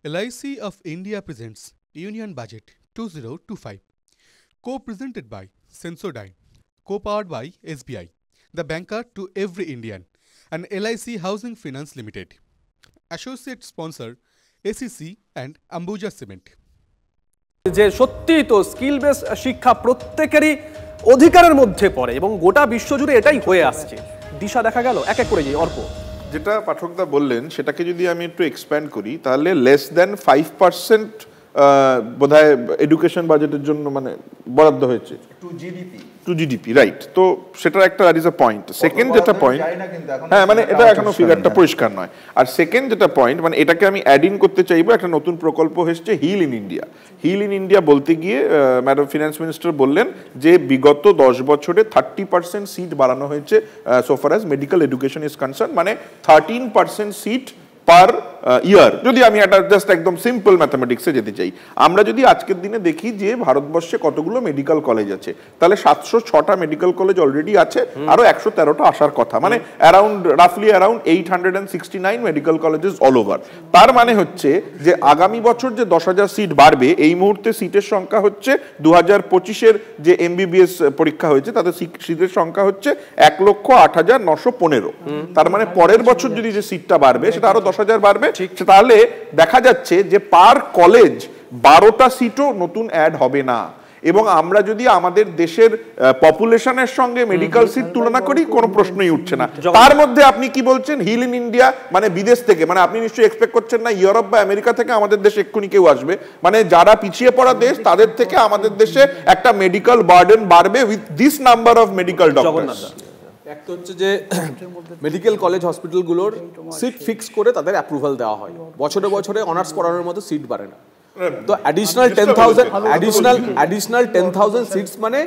LIC of India presents Union Budget 2025, co-presented by Sensodyne, co-powered by SBI, the banker to every Indian, and LIC Housing Finance Limited. Associate sponsor ACC and Ambuja Cement. যে সত্যি তো skill base শিক্ষা প্রত্যেকেরই অধিকারের মধ্যে পড়ে এবং গোটা বিশ্বজুড়ে এটাই হয়ে আসছে। দিশা দেখা গেল এক এক করে যে অর্ক যেটা পাঠকদা বললেন সেটাকে যদি আমি একটু এক্সপ্যান্ড করি তাহলে লেস দ্যান 5% বোধহয় এডুকেশন বাজেটের জন্য মানে বরাদ্দ হয়েছে টু জিডিপি রাইট। তো সেটা একটা that is a point. Second যেটা পয়েন্ট, হ্যাঁ মানে এটা এখনো ফিগারটা পরিষ্কার নয়। আর সেকেন্ড যেটা পয়েন্ট, মানে এটাকে আমি অ্যাড ইন করতে চাইবো, একটা নতুন প্রকল্প এসেছে heal in India. Heal in India বলতে গিয়ে ম্যাডাম ফিনান্স মিনিস্টার বললেন যে বিগত 10 বছরে 30% সিট বাড়ানো হয়েছে so far as medical education is concern, মানে 13% সিট পার ইয়ার। যদি আমি একটা জাস্ট একদম সিম্পল ম্যাথামেটিক্সে যেতে চাই, আমরা যদি আজকের দিনে দেখি যে ভারতবর্ষে কতগুলো মেডিকেল কলেজ আছে, তাহলে 706টা মেডিকেল কলেজ অলরেডি আছে, আরো 113টা আসার কথা, মানে রাফলি around 869 medical colleges all over. তার মানে হচ্ছে যে আগামী বছর যে 10,000 সিট বাড়বে, এই মুহূর্তে সিটের সংখ্যা হচ্ছে 2025-এর যে এমবিবিএস পরীক্ষা হয়েছে তাদের সিটের সংখ্যা হচ্ছে 1,08,915। তার মানে পরের বছর যদি যে সিটটা বাড়বে সেটা আরো 10,000 বাড়বে। তাহলে দেখা যাচ্ছে যে পার কলেজ 12টা সিটও নতুন অ্যাড হবে না। এবং আমরা যদি আমাদের দেশের পপুলেশনের সঙ্গে মেডিকেল সিট তুলনা করি, কোনো প্রশ্নই উঠছে না। তার মধ্যে আপনি কি বলছেন হিল ইন ইন্ডিয়া, মানে বিদেশ থেকে, মানে আপনি নিশ্চয়ই এক্সপেক্ট করছেন না ইউরোপ বা আমেরিকা থেকে আমাদের দেশে এক্ষুনি কেউ আসবে। মানে যারা পিছিয়ে পড়া দেশ তাদের থেকে আমাদের দেশে একটা মেডিকেল বার্ডেন বাড়বে with this number of medical doctors. একটা হচ্ছে যে মেডিকেল কলেজ হসপিটালগুলোর সিট ফিক্স করে তাদের অ্যাপ্রুভাল দেওয়া হয়, বছরে বছরে অনার্স পড়ানোর মতো সিট বাড়ে না। তো অ্যাডিশনাল 10,000 সিটস মানে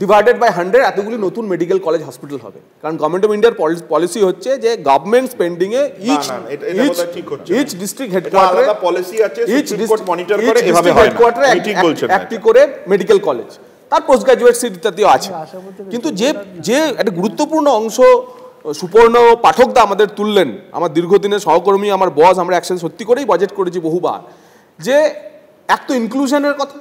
ডিভাইডেড বাই 100 এতগুলি নতুন মেডিকেল কলেজ হসপিটাল হবে। কারণ গভর্নমেন্ট অফ ইন্ডিয়ার পলিসি হচ্ছে যে গভর্নমেন্ট স্পেন্ডিং এ ইচ ডিস্ট্রিক্ট হেডকোয়ার্টারে পলিসি আছে, সুপ্রিম কোর্ট মনিটর করে, এভাবে হয় না। ঠিক বলছেন, একটি করে মেডিকেল কলেজ, তার পোস্ট গ্রাজুয়েট সিট ইত্যাদিও আছে। কিন্তু যে একটা গুরুত্বপূর্ণ অংশ সুপর্ণ পাঠকদা আমাদের তুললেন, আমার দীর্ঘদিনের সহকর্মী, আমার বস, আমরা একসাথে সত্যি করেই বাজেট করেছি বহুবার, যে এক তো ইনক্লুশনের কথা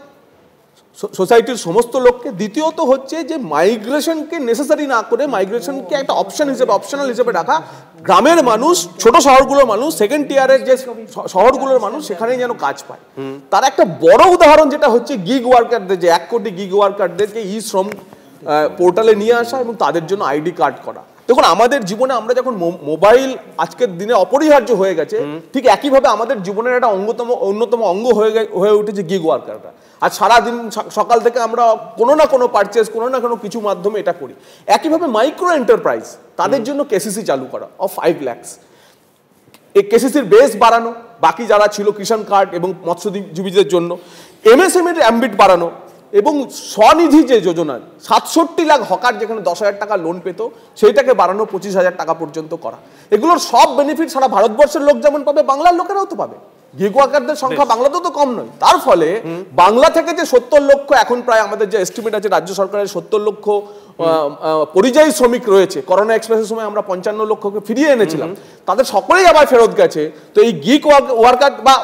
সোসাইটির সমস্ত লোককে, দ্বিতীয়ত হচ্ছে যে মাইগ্রেশনকে নেসেসারি না করে মাইগ্রেশনকে একটা অপশনাল হিসেবে রাখা। গ্রামের মানুষ, ছোট শহরগুলোর মানুষ, সেকেন্ড টিয়ারের যে শহরগুলোর মানুষ, সেখানেই যেন কাজ পায়। তার একটা বড় উদাহরণ যেটা হচ্ছে গিগ ওয়ার্কারদের, যে 1 কোটি গিগ ওয়ার্কারদেরকে ই শ্রম পোর্টালে নিয়ে আসা এবং তাদের জন্য আইডি কার্ড করা। দেখুন, আমাদের জীবনে আমরা যখন মোবাইল আজকের দিনে অপরিহার্য হয়ে গেছে, ঠিক একইভাবে আমাদের জীবনের একটা অন্যতম অঙ্গ হয়ে উঠেছে গিগ ওয়ার্কাররা। আর সারাদিন সকাল থেকে আমরা কোনো না কোনো পারচেস, কোনো না কোনো কিছু মাধ্যমে এটা করি। একইভাবে মাইক্রো এন্টারপ্রাইজ, তাদের জন্য কেসিসি চালু করা অফ 5 লাখ। এই কেসিসির বেস বাড়ানো, বাকি যারা ছিল কিষাণ কার্ড এবং মৎস্যজীবীদের জন্য, এমএসএমইর অ্যাম্বিট বাড়ানো, এবং স্বনিধি যে যোজনা 67 লাখ হকার যেখানে 10,000 টাকা লোন পেত, সেইটাকে বাড়ানো 25,000 টাকা পর্যন্ত করা। এগুলোর সব বেনিফিট সারা ভারতবর্ষের লোক যেমন পাবে, বাংলার লোকেরাও তো পাবে। গিগ ওয়ার্কারদের সংখ্যা বাংলাতেও তো কম নয়। তার ফলে বাংলা থেকে যে 70 লক্ষ, এখন প্রায় আমাদের যে এস্টিমেট আছে রাজ্য সরকারের 70 লক্ষ পরিযায়ী শ্রমিক রয়েছে, করোনা এক্সপ্রেসের সময় আমরা 55 লক্ষকে ফিরিয়ে এনেছিলাম, তাদের সকলেই আবার ফেরত গেছে। তো এই গিগ ওয়ার্কার বা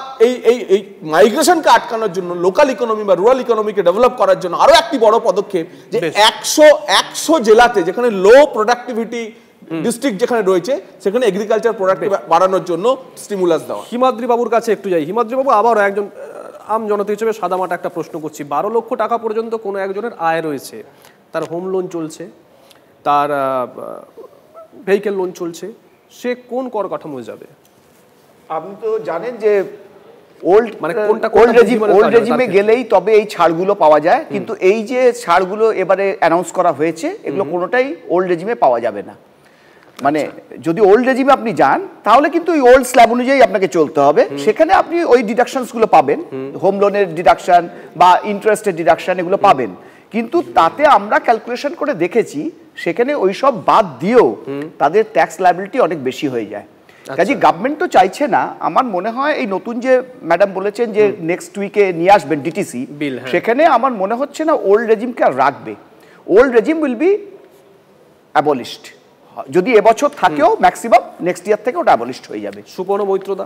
এই মাইগ্রেশনকে আটকানোর জন্য, লোকাল ইকোনমি বা রুরাল ইকোনমিকে ডেভেলপ করার জন্য আরো একটি বড় পদক্ষেপ, যে 100 জেলাতে যেখানে লো প্রোডাক্টিভিটি ডিস্ট্রিক্ট যেখানে রয়েছে, সেখানে এগ্রিকালচার প্রোডাক্ট বাড়ানোর জন্য স্টিমুলাস দেওয়া। হিমাদ্রি বাবুর কাছে একটু যাই। হিমাদ্রি বাবু, আবারও একজন আম জনতা হিসেবে সাদামাটা একটা প্রশ্ন করছি। 12 লক্ষ টাকা পর্যন্ত কোনো একজনের আয় রয়েছে, তার হোম লোন চলছে, তার ভেহিকেল লোন চলছে, সে কোন কর কাঠামোয় যাবে? আপনি তো জানেন যে ওল্ড রেজিমে গেলেই তবে এই ছাড়গুলো পাওয়া যায়, কিন্তু এই যে ছাড়গুলো এবারে অ্যানাউন্স করা হয়েছে, এগুলো কোনোটাই ওল্ড রেজিমে পাওয়া যাবে না। মানে যদি ওল্ড রেজিমে আপনি যান, তাহলে কিন্তু ওই ওল্ড স্ল্যাব অনুযায়ী আপনাকে চলতে হবে। সেখানে আপনি ওই ডিডাকশনসগুলো পাবেন, হোম লোনের ডিডাকশন বা ইন্টারেস্টের ডিডাকশন, এগুলো পাবেন। কিন্তু তাতে আমরা ক্যালকুলেশন করে দেখেছি, সেখানে ওই সব বাদ দিয়েও তাদের ট্যাক্স লায়াবিলিটি অনেক বেশি হয়ে যায়। কাজে গভর্নমেন্ট তো চাইছে না। আমার মনে হয় এই নতুন যে ম্যাডাম বলেছেন যে নেক্সট উইকে নিয়ে আসবেন ডিটিসি, সেখানে আমার মনে হচ্ছে না ওল্ড রেজিমকে আর রাখবে। Old regime will be abolished. যদি এবছর থাকেও ম্যাক্সিমাম, নেক্সট ইয়ার থেকে ওটা অ্যাবলিশড হয়ে যাবে। সুপর্ণ মৈত্রদা,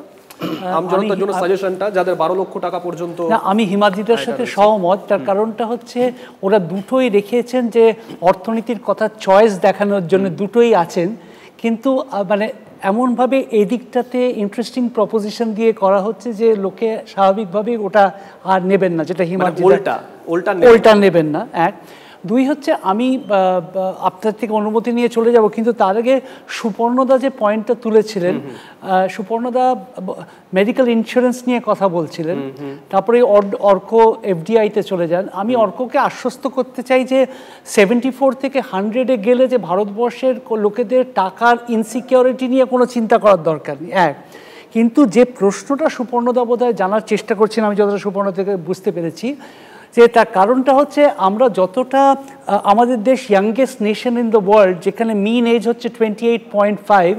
আমজনতার জন্য সাজেশনটা যাদের 12 লক্ষ টাকা পর্যন্ত। না, আমি হিমাদ্রিদার সাথে সহমত। তার কারণটা হচ্ছে ওরা দুটোই রেখেছেন যে অর্থনীতির কথা চয়েস দেখানোর জন্য দুটোই আছেন, কিন্তু মানে এমনভাবে এই দিকটাতে ইন্টারেস্টিং প্রপোজিশন দিয়ে করা হচ্ছে যে লোকে স্বাভাবিকভাবে ওটা আর নেবেন না, যেটা হিমাদ্রিদা ওল্টা নেবেন না। এক, দুই হচ্ছে আমি আপনার থেকে অনুমতি নিয়ে চলে যাব, কিন্তু তার আগে সুপর্ণদা যে পয়েন্টটা তুলেছিলেন, সুপর্ণদা মেডিকেল ইন্স্যুরেন্স নিয়ে কথা বলছিলেন, তারপরে অর্ক এফডিআইতে চলে যান। আমি অর্ককে আশ্বস্ত করতে চাই যে 74 থেকে 100-এ গেলে যে ভারতবর্ষের লোকেদের টাকার ইনসিকিউরিটি নিয়ে কোনো চিন্তা করার দরকার নেই। এক, কিন্তু যে প্রশ্নটা সুপর্ণদা বোধহয় জানার চেষ্টা করছেন, আমি যতটা সুপর্ণ থেকে বুঝতে পেরেছি, যে তার কারণটা হচ্ছে আমরা যতটা আমাদের দেশ youngest nation in the world, যেখানে মিন এজ হচ্ছে 28.5,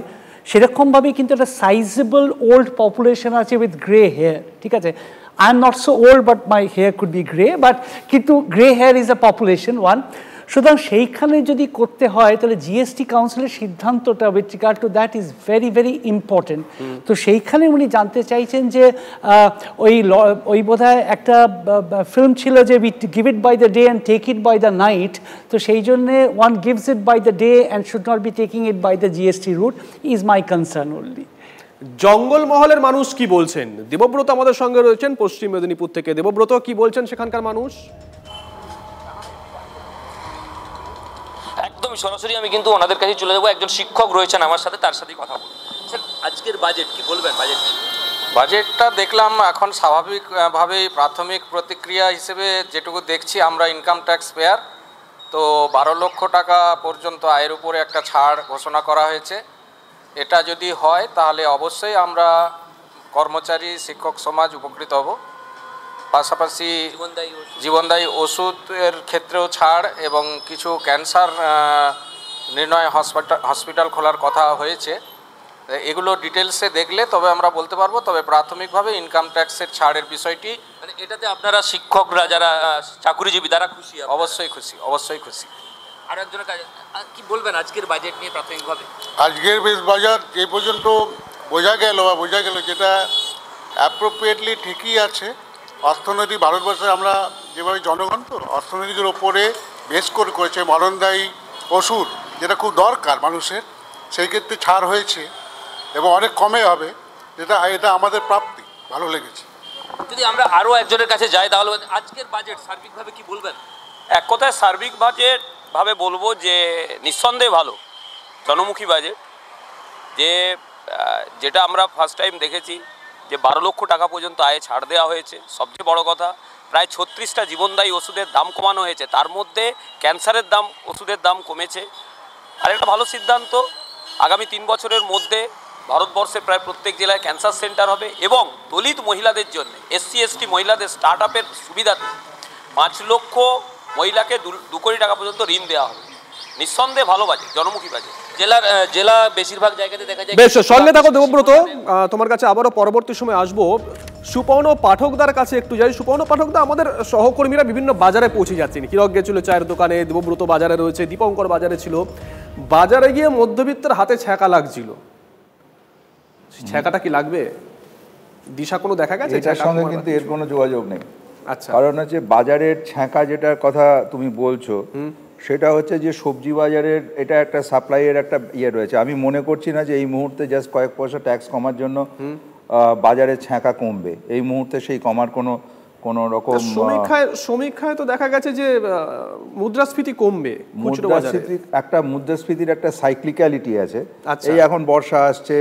সেরকমভাবেই কিন্তু একটা সাইজেবল ওল্ড পপুলেশন আছে উইথ গ্রে হেয়ার। ঠিক আছে, I am not so old but my hair could be grey, but কিন্তু grey hair is a population one. সুতরাং সেইখানে যদি করতে হয় তাহলে জিএসটি কাউন্সিলের সিদ্ধান্তটা with regard to that is very very important. তো সেইখানে উনি জানতে চাইছেন যে ওই বোধহয় একটা ফিল্ম ছিল যে we give it by the day and take it by the night, তো সেই জন্যে one gives it by the day and should not be taking it by the GST route is my concern only. জঙ্গলমহলের মানুষ কি বলছেন? দেবব্রত আমাদের সঙ্গে রয়েছেন পশ্চিম মেদিনীপুর থেকে। দেবব্রত, কি বলছেন সেখানকার মানুষ? একদম সরাসরি আমি কিন্তু ওনাদের কাছে চলে যাবো। একজন শিক্ষক রয়েছেন আমার সাথে, তার সাথেই কথা বলবো। স্যার, আজকের বাজেট কি বলবেন? বাজেটটা দেখলাম এখন স্বাভাবিকভাবেই প্রাথমিক প্রতিক্রিয়া হিসেবে যেটুকু দেখছি আমরা ইনকাম ট্যাক্স পেয়ার, তো 12 লক্ষ টাকা পর্যন্ত আয়ের উপরে একটা ছাড় ঘোষণা করা হয়েছে। এটা যদি হয় তাহলে অবশ্যই আমরা কর্মচারী শিক্ষক সমাজ উপকৃত হব। পাশাপাশি জীবনদায়ী ওষুধের ক্ষেত্রেও ছাড় এবং কিছু ক্যান্সার নির্ণয় হসপিটাল খোলার কথা হয়েছে। এগুলো ডিটেলসে দেখলে তবে আমরা বলতে পারবো, তবে প্রাথমিকভাবে ইনকাম ট্যাক্সের ছাড়ের বিষয়টি, মানে এটাতে আপনারা শিক্ষকরা যারা চাকুরিজীবী তারা খুশি? অবশ্যই খুশি, অবশ্যই খুশি। আর একজনের কাছে কি বলবেন আজকের বাজেট নিয়ে প্রাথমিকভাবে? আজকের বাজার যে পর্যন্ত বোঝা গেল যেটা অ্যাপ্রোপ্রিয়েটলি ঠিকই আছে। অর্থনীতি ভারতবর্ষে আমরা যেভাবে জনগণ তো অর্থনীতির ওপরে বেশ করেছে মরণদায়ী ওষুধ, যেটা খুব দরকার মানুষের, সেই ক্ষেত্রে ছাড় হয়েছে এবং অনেক কমে হবে, এটা আমাদের প্রাপ্তি। ভালো লেগেছে। যদি আমরা আরও একজনের কাছে যাই তাহলে আজকের বাজেট সার্বিকভাবে কি বলবেন? এক কথায় সার্বিক বাজেটভাবে বলবো যে নিঃসন্দেহে ভালো জনমুখী বাজেট। যেটা আমরা ফার্স্ট টাইম দেখেছি যে 12 লক্ষ টাকা পর্যন্ত আয়ে ছাড় দেওয়া হয়েছে। সবচেয়ে বড় কথা, প্রায় 36টা জীবনদায়ী ওষুধের দাম কমানো হয়েছে, তার মধ্যে ক্যান্সারের ওষুধের দাম কমেছে। আর একটা ভালো সিদ্ধান্ত, আগামী 3 বছরের মধ্যে ভারতবর্ষে প্রায় প্রত্যেক জেলায় ক্যান্সার সেন্টার হবে এবং দলিত মহিলাদের জন্য SC ST মহিলাদের স্টার্ট আপের সুবিধাতে 5 লক্ষ মহিলাকে 2 কোটি টাকা পর্যন্ত ঋণ দেওয়া হবে। নিঃসন্দেহে ভালো বাজেট, জনমুখী বাজেট। জেলা বেশিরভাগ জায়গাতে দেখা যায়। বেশ, সঙ্গে থাকো দেবব্রত, তোমার কাছে আবারও পরবর্তী সময় আসবো। সুপর্ণ পাঠকদার কাছে একটু যাই। সুপর্ণ পাঠকদা, আমাদের সহকর্মীরা বিভিন্ন বাজারে পৌঁছে যাচ্ছেন। হিরক গেছিল চায়ের দোকানে, দেবব্রত বাজারে রয়েছে, দীপঙ্কর বাজারে ছিল। বাজারে গিয়ে মধ্যবিত্তের হাতে ছ্যাঁকা লাগছিল, ছ্যাঁকাটা কি লাগবে? দিশা কোনো দেখা গেছে? এটার সঙ্গে কিন্তু এর কোনো যোগাযোগ নেই। আচ্ছা, কারণ হচ্ছে বাজারের ছ্যাঁকা যেটার কথা তুমি বলছো, সেটা হচ্ছে যে সবজি বাজারের এটা একটা সাপ্লাইয়ের একটা রয়েছে। আমি মনে করছি না যে এই মুহূর্তে জাস্ট কয়েক পয়সা ট্যাক্স কমার জন্য বাজারের ছ্যাঁকা কমবে। এই মুহূর্তে সেই কমার কোনো রকম সমীক্ষায় তো দেখা গেছে যে মুদ্রাস্ফীতি কমবে। মুদ্রাস্ফীতির একটা সাইক্লিক্যালিটি আছে। এই এখন বর্ষা আসছে,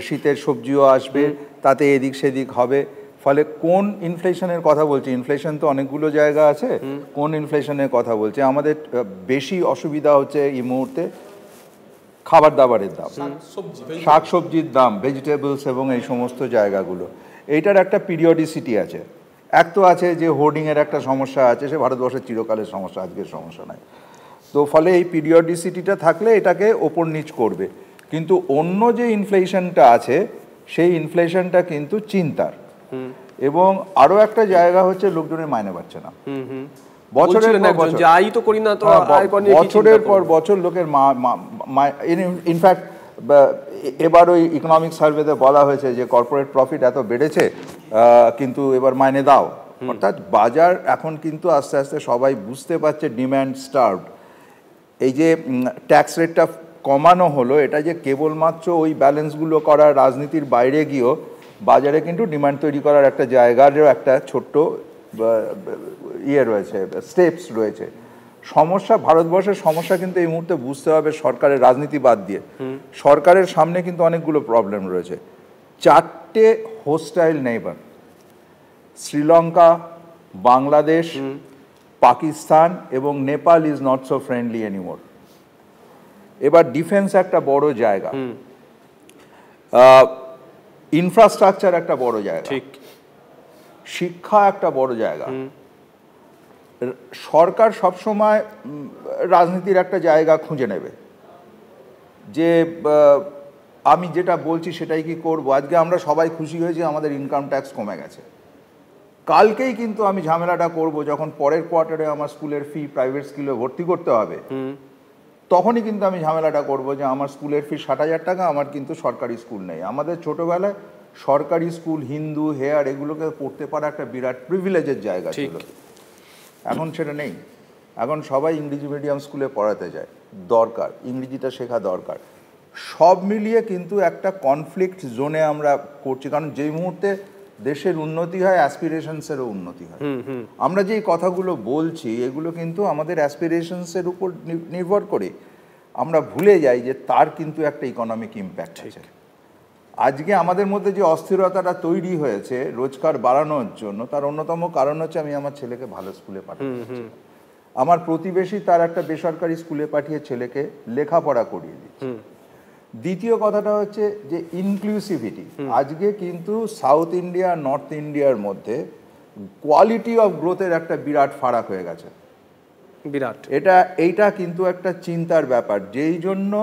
শীতের সবজিও আসবে, তাতে এদিক সেদিক হবে। ফলে কোন ইনফ্লেশনের কথা বলছে? ইনফ্লেশন তো অনেকগুলো জায়গা আছে। কোন ইনফ্লেশনের কথা বলছে? আমাদের বেশি অসুবিধা হচ্ছে এই মুহূর্তে খাবার দাবারের দাম, শাক সবজির দাম, ভেজিটেবলস এবং এই সমস্ত জায়গাগুলো। এইটার একটা পিরিয়ডিসিটি আছে। এক তো আছে যে হোর্ডিংয়ের একটা সমস্যা আছে, সে ভারতবর্ষের চিরকালের সমস্যা, আজকের সমস্যা নয়। তো ফলে এই পিরিয়ডিসিটিটা থাকলে এটাকে ওপর নিচ করবে। কিন্তু অন্য যে ইনফ্লেশনটা আছে সেই ইনফ্লেশনটা কিন্তু চিন্তার। এবং আরো একটা জায়গা হচ্ছে লোকজনের মাইনে পাচ্ছে না। বছরের পর বছর লোকের ইনফ্যাক্ট এবার ওই ইকোনমিক সার্ভেতে বলা হয়েছে যে কর্পোরেট প্রফিট এত বেড়েছে, কিন্তু এবার মাইনে দাও। অর্থাৎ বাজার এখন কিন্তু আস্তে আস্তে সবাই বুঝতে পারছে ডিম্যান্ড স্টার্ভড। এই যে ট্যাক্স রেটটা কমানো হলো, এটা যে কেবলমাত্র ওই ব্যালেন্সগুলো করার রাজনীতির বাইরে গিয়েও বাজারে কিন্তু ডিমান্ড তৈরি করার একটা জায়গারও একটা ছোট্ট রয়েছে, স্টেপস রয়েছে। সমস্যা, ভারতবর্ষের সমস্যা কিন্তু এই মুহূর্তে বুঝতে হবে সরকারের রাজনীতি বাদ দিয়ে। সরকারের সামনে কিন্তু অনেকগুলো প্রবলেম রয়েছে। 4টে হোস্টাইল নেইবার, শ্রীলঙ্কা, বাংলাদেশ, পাকিস্তান এবং Nepal is not so friendly anymore. এবার ডিফেন্স একটা বড় জায়গা, ইনফ্রাস্ট্রাকচার একটা বড় জায়গা, শিক্ষা একটা বড় জায়গা। সরকার সবসময় রাজনীতির একটা জায়গা খুঁজে নেবে যে আমি যেটা বলছি সেটাই কি করব। আজকে আমরা সবাই খুশি হয়েছি আমাদের ইনকাম ট্যাক্স কমে গেছে, কালকেই কিন্তু আমি ঝামেলাটা করব যখন পরের কোয়ার্টারে আমার স্কুলের ফি প্রাইভেট স্কুলে ভর্তি করতে হবে, তখনই কিন্তু আমি ঝামেলাটা করব যে আমার স্কুলের ফি 60,000 টাকা, আমার কিন্তু সরকারি স্কুল নেই। আমাদের ছোটবেলায় সরকারি স্কুল, হিন্দু, হেয়ার এগুলোকে পড়তে পারা একটা বিরাট প্রিভিলেজের জায়গা ছিল, এখন সেটা নেই। এখন সবাই ইংরেজি মিডিয়াম স্কুলে পড়াতে যায়, দরকার ইংরেজিটা শেখা দরকার। সব মিলিয়ে কিন্তু একটা কনফ্লিক্ট জোনে আমরা করছি, কারণ যেই মুহূর্তে দেশের উন্নতি হয় অ্যাসপিরেশনসেরও উন্নতি হয়। আমরা যেই কথাগুলো বলছি এগুলো কিন্তু আমাদের অ্যাসপিরেশনসের উপর নির্ভর করে। আমরা ভুলে যাই যে তার কিন্তু একটা ইকোনমিক ইম্প্যাক্ট আছে। আজকে আমাদের মধ্যে যে অস্থিরতাটা তৈরি হয়েছে রোজগার বাড়ানোর জন্য, তার অন্যতম কারণ হচ্ছে আমি আমার ছেলেকে ভালো স্কুলে পাঠাচ্ছি। আমার প্রতিবেশী তার একটা বেসরকারি স্কুলে পাঠিয়ে ছেলেকে লেখাপড়া করিয়ে দিচ্ছে। দ্বিতীয় কথাটা হচ্ছে যে ইনক্লুসিভিটি। আজকে কিন্তু সাউথ ইন্ডিয়া নর্থ ইন্ডিয়ার মধ্যে কোয়ালিটি অফ গ্রোথের একটা বিরাট ফারাক হয়ে গেছে, বিরাট। এইটা কিন্তু একটা চিন্তার ব্যাপার, যেই জন্য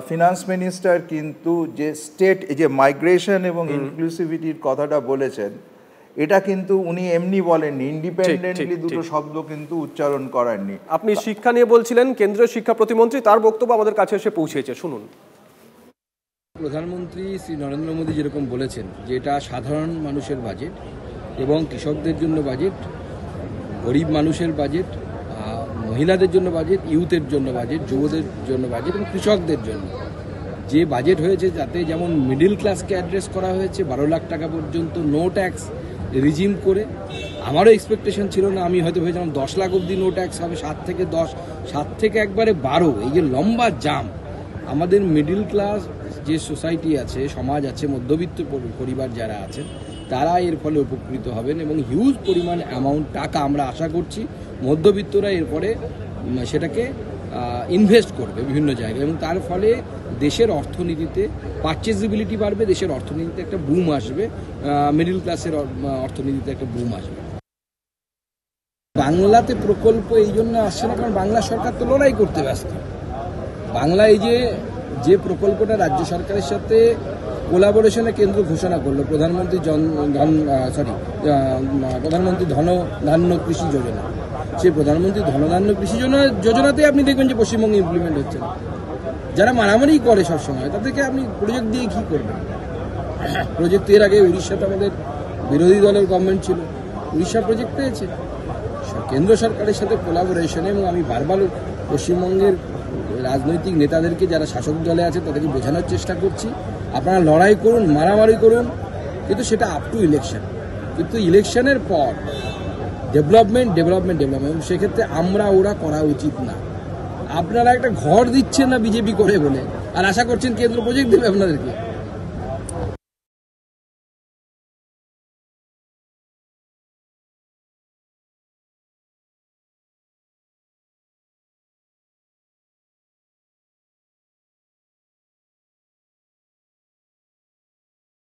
ফিনান্স মিনিস্টার কিন্তু যে স্টেট এই যে মাইগ্রেশন এবং ইনক্লুসিভিটির কথাটা বলেছেন, এটা কিন্তু উনি এমনি বলেননি, ইন্ডিপেন্ডেন্টলি দুটো শব্দ কিন্তু উচ্চারণ করেননি। আপনি শিক্ষা নিয়ে বলছিলেন, কেন্দ্রীয় শিক্ষা প্রতিমন্ত্রী তার বক্তব্য আমাদের কাছে এসে পৌঁছেছে, শুনুন। প্রধানমন্ত্রী শ্রী নরেন্দ্র মোদী যেরকম বলেছেন যে এটা সাধারণ মানুষের বাজেট এবং কৃষকদের জন্য বাজেট, গরিব মানুষের বাজেট, মহিলাদের জন্য বাজেট, ইউথের জন্য বাজেট, যুবদের জন্য বাজেট এবং কৃষকদের জন্য যে বাজেট হয়েছে তাতে যেমন মিডিল ক্লাসকে অ্যাড্রেস করা হয়েছে 12 লাখ টাকা পর্যন্ত নো ট্যাক্স রিজিম করে। আমারও এক্সপেকটেশন ছিল না, আমি হয়তো ভেবেছিলাম 10 লাখ অবধি নো ট্যাক্স হবে, 7 থেকে 10, 7 থেকে একবারে 12। এই যে লম্বা জাম, আমাদের মিডিল ক্লাস যে সোসাইটি আছে, সমাজ আছে, মধ্যবিত্ত পরিবার যারা আছেন তারা এর ফলে উপকৃত হবেন এবং হিউজ পরিমাণ অ্যামাউন্ট টাকা আমরা আশা করছি মধ্যবিত্তরা এরপরে সেটাকে ইনভেস্ট করবে বিভিন্ন জায়গায় এবং তার ফলে দেশের অর্থনীতিতে পারচেজেবিলিটি বাড়বে, দেশের অর্থনীতিতে একটা বুম আসবে, মিডিল ক্লাসের অর্থনীতিতে একটা বুম আসবে। বাংলাতে প্রকল্প এই জন্য আসছে না কারণ বাংলা সরকার তো লড়াই করতে ব্যস্ত। বাংলা এই যে প্রকল্পটা রাজ্য সরকারের সাথে কোলাবোরেশনে কেন্দ্র ঘোষণা করলো, প্রধানমন্ত্রী প্রধানমন্ত্রী ধনধান্য কৃষি যোজনা, সেই প্রধানমন্ত্রী ধনধান্য কৃষি যোজনাতে আপনি দেখবেন যে পশ্চিমবঙ্গে ইমপ্লিমেন্ট হচ্ছে না। যারা মারামারি করে সবসময় তাদেরকে আপনি প্রজেক্ট দিয়ে কী করবেন? প্রজেক্ট এর আগে উড়িষ্যাতে আমাদের বিরোধী দলের গভর্নমেন্ট ছিল, উড়িষ্যা প্রজেক্ট পেয়েছে কেন্দ্র সরকারের সাথে কোলাবোরেশনে। এবং আমি বারবার পশ্চিমবঙ্গের রাজনৈতিক নেতাদেরকে যারা শাসক দলে আছে তাদেরকে বোঝানোর চেষ্টা করছি, আপনারা লড়াই করুন, মারামারি করুন, কিন্তু সেটা আপ টু ইলেকশন। কিন্তু ইলেকশনের পর ডেভেলপমেন্ট এবং সেক্ষেত্রে ওরা করা উচিত না। আপনারা একটা ঘর দিচ্ছেন না বিজেপি করে বলে আর আশা করছেন কেন্দ্র প্রজেক্ট দেবে আপনাদেরকে।